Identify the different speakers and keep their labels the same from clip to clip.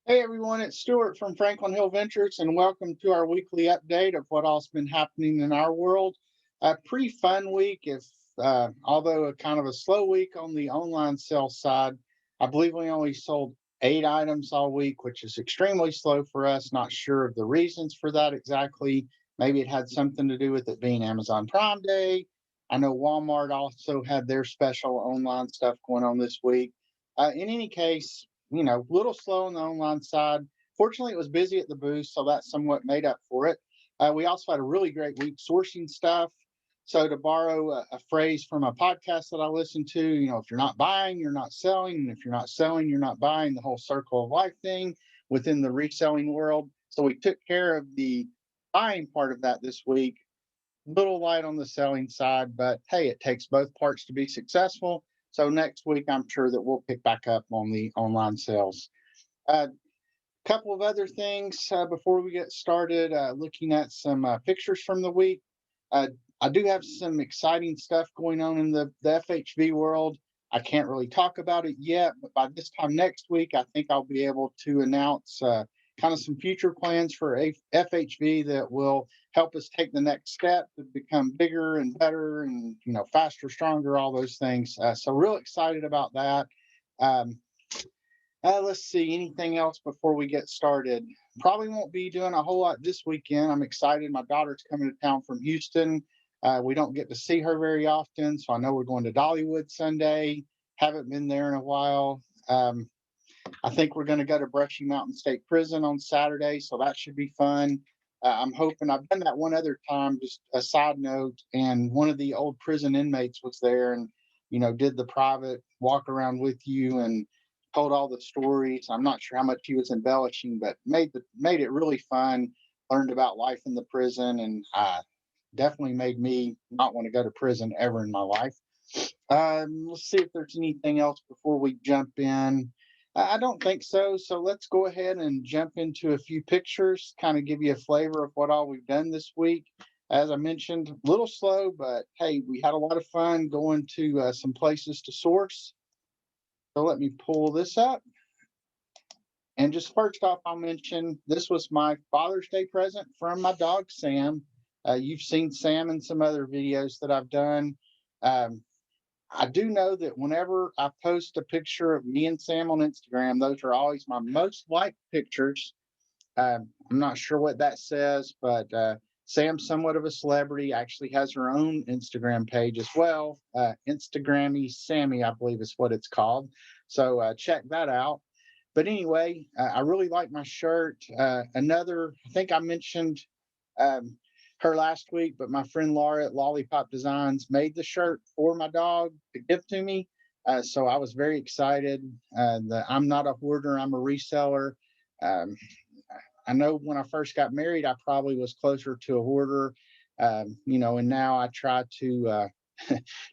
Speaker 1: Hey everyone, it's Stuart from Franklin Hill Ventures, and welcome to our weekly update of what all's been happening in our world. A pretty fun week, if although a kind of a slow week on the online sales side. I believe we only sold 8 items all week, which is extremely slow for us. Not sure of the reasons for that exactly. Maybe it had something to do with it being Amazon Prime Day. I know Walmart also had their special online stuff going on this week. In any case, a little slow on the online side. Fortunately, it was busy at the booth, so that somewhat made up for it. We also had a really great week sourcing stuff. So, to borrow a phrase from a podcast that I listen to, if you're not buying, you're not selling. And if you're not selling, you're not buying, the whole circle of life thing within the reselling world. So, we took care of the buying part of that this week. Little light on the selling side, but hey, it takes both parts to be successful. So next week, I'm sure that we'll pick back up on the online sales. A couple of other things before we get started, looking at some pictures from the week. Uh, I do have some exciting stuff going on in the FHV world. I can't really talk about it yet, but by this time next week, I think I'll be able to announce kind of some future plans for FHV that will help us take the next step to become bigger and better and faster, stronger, all those things. So real excited about that. Um, let's see, anything else before we get started? Probably won't be doing a whole lot this weekend. I'm excited. My daughter's coming to town from Houston. We don't get to see her very often, so I know we're going to Dollywood Sunday. Haven't been there in a while. I think we're going to go to Brushy Mountain State Prison on Saturday, so that should be fun. I'm hoping I've done that one other time, just a side note, and one of the old prison inmates was there and, did the private walk around with you and told all the stories. I'm not sure how much he was embellishing, but made it really fun. Learned about life in the prison, and definitely made me not want to go to prison ever in my life. Let's see if there's anything else before we jump in. I don't think so. So let's go ahead and jump into a few pictures, kind of give you a flavor of what all we've done this week. As I mentioned, a little slow, but hey, we had a lot of fun going to some places to source. So let me pull this up. And just first off, I'll mention this was my Father's Day present from my dog, Sam. You've seen Sam in some other videos that I've done. Um, I do know that whenever I post a picture of me and Sam on Instagram, those are always my most liked pictures. I'm not sure what that says, but Sam's somewhat of a celebrity. Actually, has her own Instagram page as well. Instagrammy Sammy, I believe is what it's called. So check that out. But anyway, I really like my shirt. I think I mentioned um, her last week, but my friend Laura at Lollipop Designs made the shirt for my dog to give to me. So I was very excited. I'm not a hoarder, I'm a reseller. Um, I know when I first got married, I probably was closer to a hoarder, and now I try to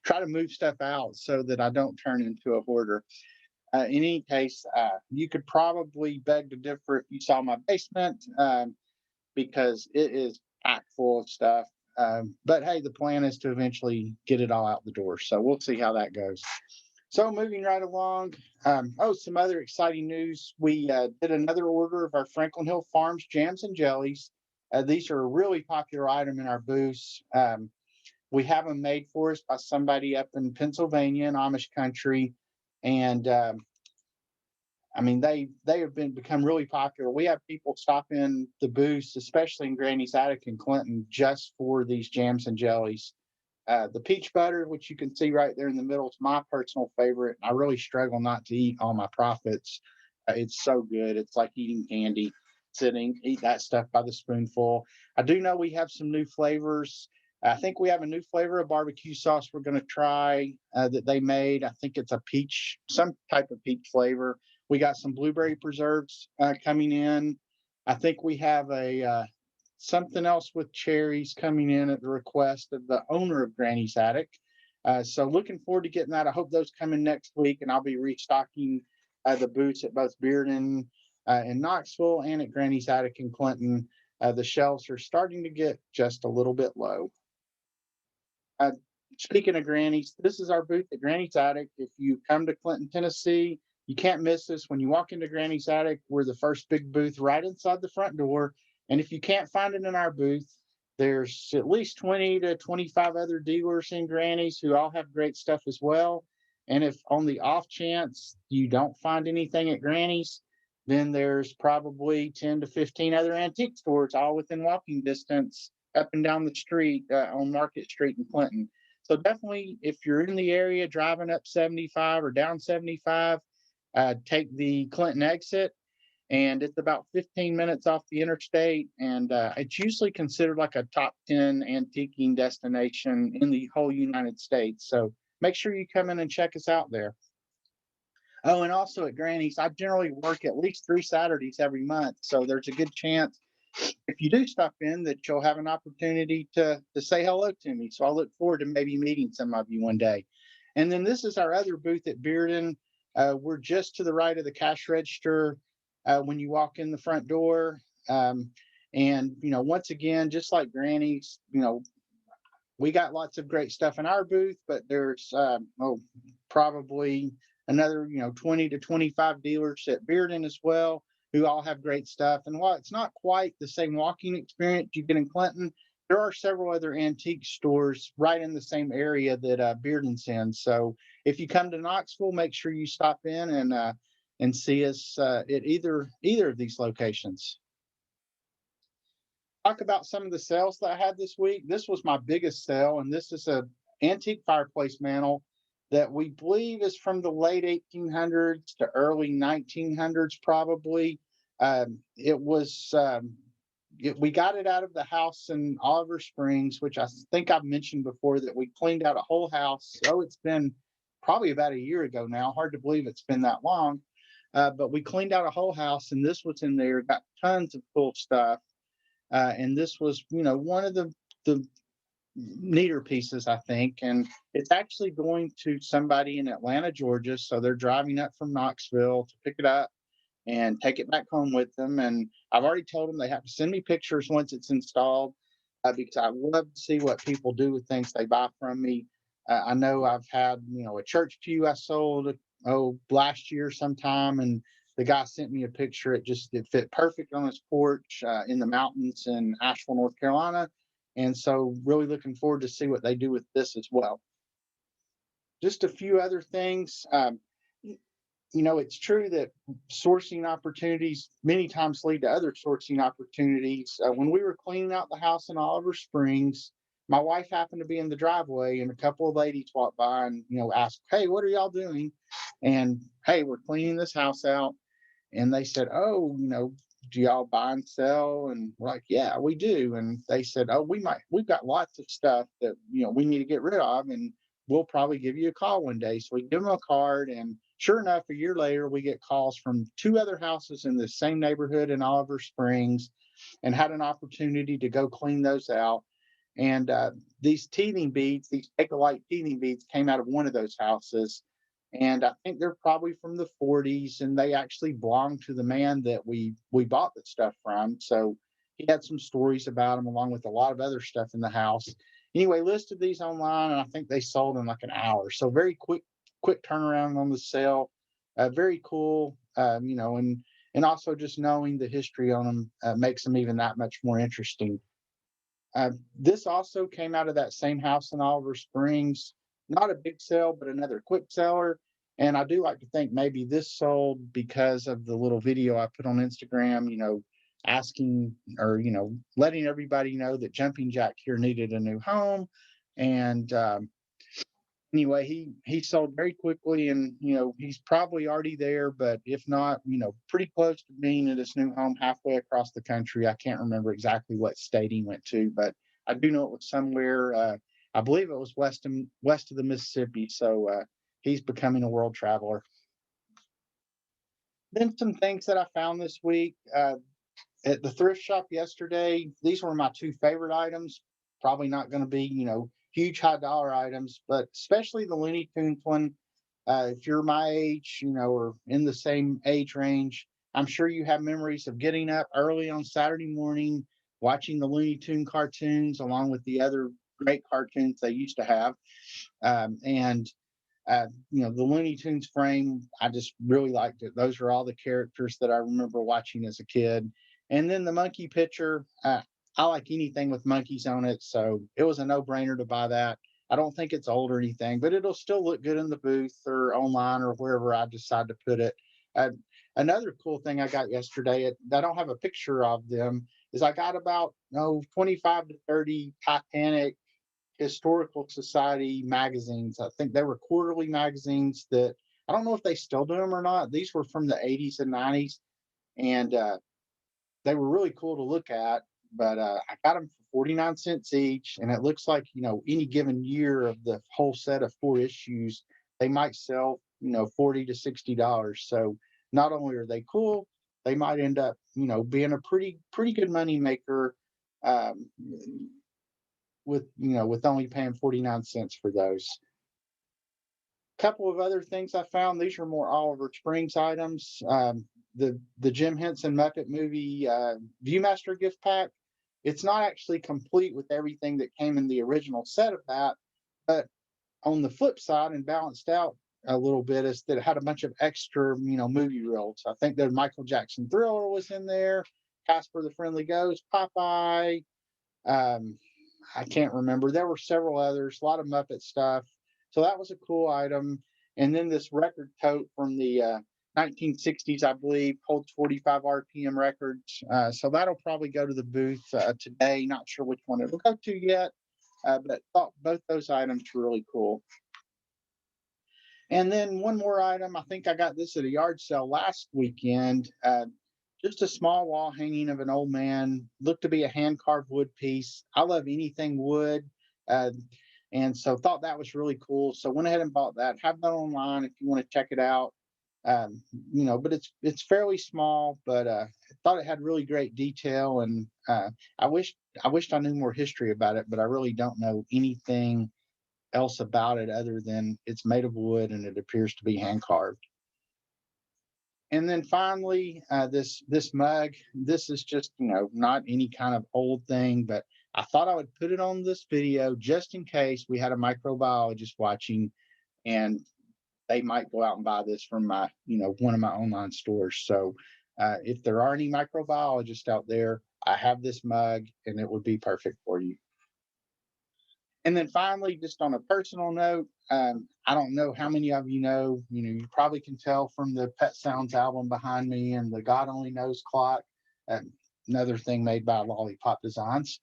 Speaker 1: try to move stuff out so that I don't turn into a hoarder. In any case, you could probably beg to differ if you saw my basement because it is packed full of stuff. But hey, the plan is to eventually get it all out the door. So we'll see how that goes. So moving right along. Some other exciting news. We did another order of our Franklin Hill Farms jams and jellies. These are a really popular item in our booths. We have them made for us by somebody up in Pennsylvania in Amish country, and I mean, they have become really popular. We have people stop in the booths, especially in Granny's Attic in Clinton, just for these jams and jellies. The peach butter, which you can see right there in the middle, is my personal favorite. I really struggle not to eat all my profits. It's so good. It's like eating candy. Eat that stuff by the spoonful. I do know we have some new flavors. I think we have a new flavor of barbecue sauce we're going to try that they made. I think it's a peach, some type of peach flavor. We got some blueberry preserves coming in. I think we have a something else with cherries coming in at the request of the owner of Granny's Attic. So looking forward to getting that. I hope those come in next week, and I'll be restocking the booths at both Bearden in Knoxville and at Granny's Attic in Clinton. The shelves are starting to get just a little bit low. Speaking of Granny's, this is our booth at Granny's Attic. If you come to Clinton, Tennessee, You can't miss us. When you walk into Granny's Attic, we're the first big booth right inside the front door. And if you can't find it in our booth, there's at least 20 to 25 other dealers in Granny's who all have great stuff as well. And if on the off chance you don't find anything at Granny's, then there's probably 10 to 15 other antique stores all within walking distance up and down the street on Market Street in Clinton. So definitely, if you're in the area driving up 75 or down 75, take the Clinton exit, and it's about 15 minutes off the interstate. And it's usually considered like a top 10 antiquing destination in the whole United States. So make sure you come in and check us out there. Oh, and also at Granny's, I generally work at least 3 Saturdays every month. So there's a good chance if you do stop in that you'll have an opportunity to say hello to me. So I look forward to maybe meeting some of you one day. And then this is our other booth at Bearden. We're just to the right of the cash register when you walk in the front door. And once again, just like Granny's, we got lots of great stuff in our booth, but there's probably another 20 to 25 dealers at Bearden as well, who all have great stuff. And while it's not quite the same walking experience you get in Clinton, there are several other antique stores right in the same area that Bearden's in. So if you come to Knoxville, make sure you stop in and see us at either of these locations. Talk about some of the sales that I had this week. This was my biggest sale, and this is a antique fireplace mantle that we believe is from the late 1800s to early 1900s, probably. It was we got it out of the house in Oliver Springs, which I think I've mentioned before that we cleaned out a whole house. Oh, it's been probably about a year ago now. Hard to believe it's been that long. But we cleaned out a whole house, and this was in there. Got tons of cool stuff. And this was, one of the neater pieces, I think. And it's actually going to somebody in Atlanta, Georgia. So they're driving up from Knoxville to pick it up and take it back home with them. And I've already told them they have to send me pictures once it's installed because I love to see what people do with things they buy from me. I know I've had, a church pew I sold, last year sometime, and the guy sent me a picture. It fit perfect on his porch in the mountains in Asheville, North Carolina. And so really looking forward to see what they do with this as well. Just a few other things. It's true that sourcing opportunities many times lead to other sourcing opportunities. When we were cleaning out the house in Oliver Springs, my wife happened to be in the driveway, and a couple of ladies walked by and asked, "Hey, what are y'all doing?" And, "Hey, we're cleaning this house out." And they said, "Oh, do y'all buy and sell?" And we're like, "Yeah, we do." And they said, "Oh, we've got lots of stuff that, we need to get rid of, and we'll probably give you a call one day." So we give them a card, and sure enough, a year later, we get calls from two other houses in the same neighborhood in Oliver Springs, and had an opportunity to go clean those out. And these teething beads, these Bakelite teething beads, came out of one of those houses. And I think they're probably from the 40s, and they actually belonged to the man that we bought the stuff from. So he had some stories about them, along with a lot of other stuff in the house. Anyway, listed these online, and I think they sold in like an hour. So very quick turnaround on the sale. Very cool, and also just knowing the history on them makes them even that much more interesting. This also came out of that same house in Oliver Springs. Not a big sale, but another quick seller. And I do like to think maybe this sold because of the little video I put on Instagram, asking or, letting everybody know that Jumping Jack here needed a new home. And anyway, he sold very quickly, and he's probably already there, but if not, pretty close to being at his new home halfway across the country. I can't remember exactly what state he went to, but I do know it was somewhere. I believe it was west of the Mississippi. So he's becoming a world traveler. Then some things that I found this week at the thrift shop yesterday. These were my two favorite items. Probably not going to be, huge high dollar items, but especially the Looney Tunes one. If you're my age, or in the same age range, I'm sure you have memories of getting up early on Saturday morning, watching the Looney Tune cartoons along with the other great cartoons they used to have. And The Looney Tunes frame, I just really liked it. Those are all the characters that I remember watching as a kid. And then the monkey picture, I like anything with monkeys on it, so it was a no-brainer to buy that. I don't think it's old or anything, but it'll still look good in the booth or online or wherever I decide to put it. Uh, Another cool thing I got yesterday, I don't have a picture of them, is I got about 25 to 30 Titanic Historical Society magazines. I think they were quarterly magazines that I don't know if they still do them or not. These were from the 80s and 90s, and they were really cool to look at. But I got them for 49 cents each, and it looks like any given year of the whole set of four issues, they might sell 40 to $60. So not only are they cool, they might end up being a pretty good money maker. Um, with only paying 49 cents for those. Couple of other things I found. These are more Oliver Springs items. The Jim Henson Muppet movie Viewmaster gift pack. It's not actually complete with everything that came in the original set of that, but on the flip side and balanced out a little bit is that it had a bunch of extra, movie reels. I think the Michael Jackson Thriller was in there, Casper the Friendly Ghost, Popeye, um, I can't remember. There were several others, a lot of Muppet stuff. So that was a cool item. And then this record tote from the 1960s, I believe, holds 45 RPM records. So that'll probably go to the booth today. Not sure which one it'll go to yet, but thought both those items were really cool. And then one more item. I think I got this at a yard sale last weekend. Just a small wall hanging of an old man, looked to be a hand carved wood piece. I love anything wood. Uh, and so thought that was really cool. So went ahead and bought that. Have that online if you want to check it out. Um, but it's fairly small, but I thought it had really great detail, and I wished I knew more history about it, but I really don't know anything else about it other than it's made of wood and it appears to be hand carved. And then finally, this mug. This is just not any kind of old thing, but I thought I would put it on this video just in case we had a microbiologist watching, and they might go out and buy this from my one of my online stores. So if there are any microbiologists out there, I have this mug, and it would be perfect for you. And then finally, just on a personal note, I don't know how many of you probably can tell from the Pet Sounds album behind me and the God Only Knows clock, uh, another thing made by Lollipop Designs,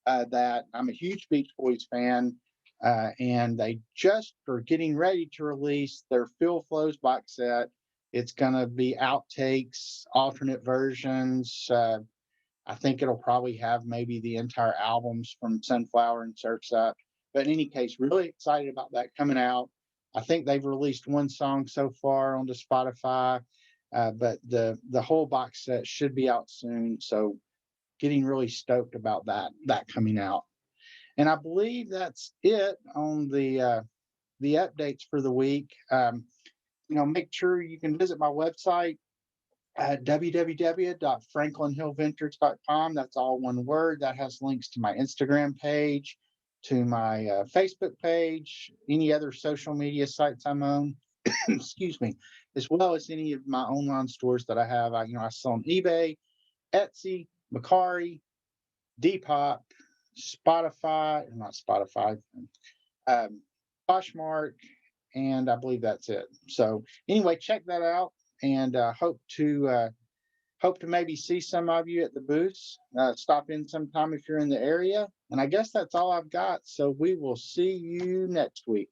Speaker 1: that I'm a huge Beach Boys fan. And they just are getting ready to release their Phil Flows box set. It's going to be outtakes, alternate versions. I think it'll probably have maybe the entire albums from Sunflower and Surf's Up. But in any case, really excited about that coming out. I think they've released one song so far onto Spotify, but the whole box set should be out soon. So getting really stoked about that coming out. And I believe that's it on the updates for the week. Make sure you can visit my website at www.franklinhillventures.com. That's all one word. That has links to my Instagram page, to my Facebook page, any other social media sites I'm on, excuse me, as well as any of my online stores that I have. I sell on eBay, Etsy, Macari, Depop, Spotify, not Spotify, um, Poshmark, and I believe that's it. So anyway, check that out, and hope to maybe see some of you at the booths. Stop in sometime if you're in the area. And I guess that's all I've got. So we will see you next week.